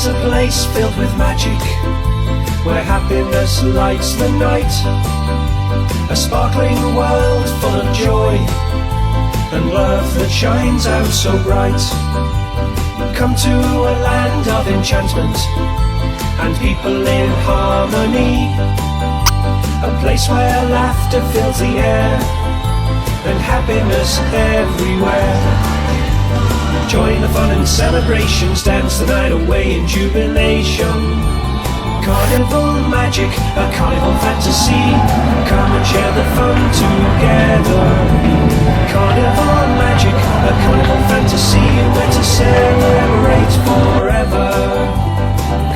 is a place filled with magic, where happiness lights the night. A sparkling world full of joy, and love that shines out so bright. Come to a land of enchantment, and people in harmony. A place where laughter fills the air, and happiness everywhere. Join the fun and celebrations, dance the night away in jubilation. Carnival magic, a carnival fantasy. Come and share the fun together. Carnival magic, a carnival fantasy, where to celebrate forever.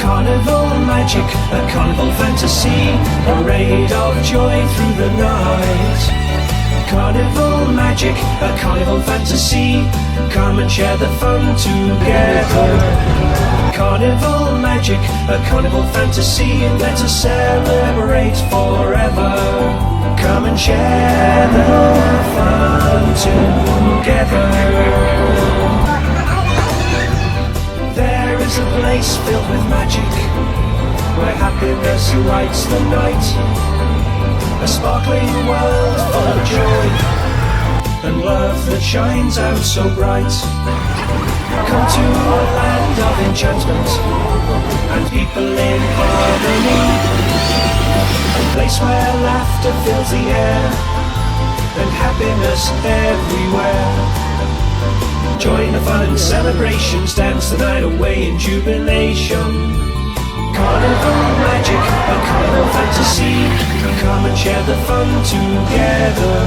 Carnival magic, a carnival fantasy, parade of joy through the night. Carnival magic, a carnival fantasy, come and share the fun together. Carnival magic, a carnival fantasy, and let us celebrate forever. Come and share the fun together. There is a place filled with magic, where happiness lights the night. A sparkling world full of joy, and love that shines out so bright. Come to a land of enchantment, and people in harmony. A place where laughter fills the air, and happiness everywhere. Join the fun and celebrations, dance the night away in jubilation. Carnival magic, a carnival fantasy, come and share the fun together.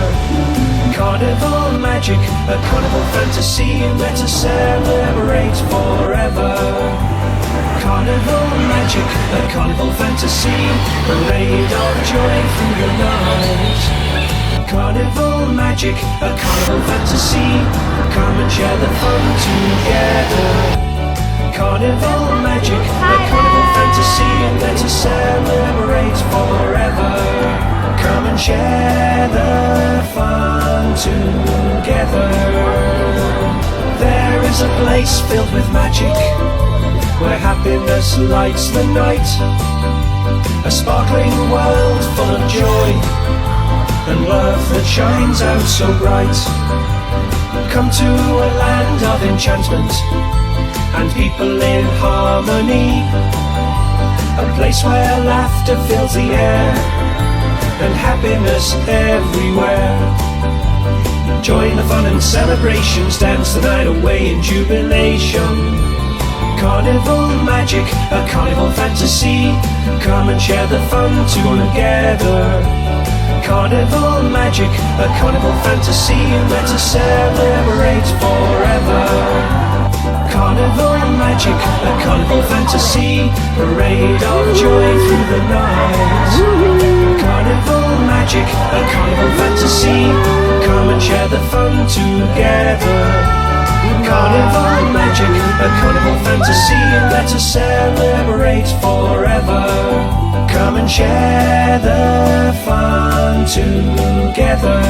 Carnival magic, a carnival fantasy, let us celebrate forever. Carnival magic, a carnival fantasy, parade of joy through the night. Carnival magic, a carnival fantasy, come and share the fun together. Carnival magic, a carnival fantasy, and let us celebrate forever. Come and share the fun together. There is a place filled with magic, where happiness lights the night. A sparkling world full of joy, and love that shines out so bright. Come to a land of enchantment, and people in harmony. A place where laughter fills the air, and happiness everywhere. Join the fun and celebrations, dance the night away in jubilation. Carnival magic, a carnival fantasy, come and share the fun together. Carnival magic, a carnival fantasy, let us celebrate forever. Carnival magic, a carnival fantasy, parade of joy through the night. Carnival magic, a carnival fantasy, come and share the fun together. Carnival magic, a carnival fantasy, let us celebrate forever. Come and share the fun together.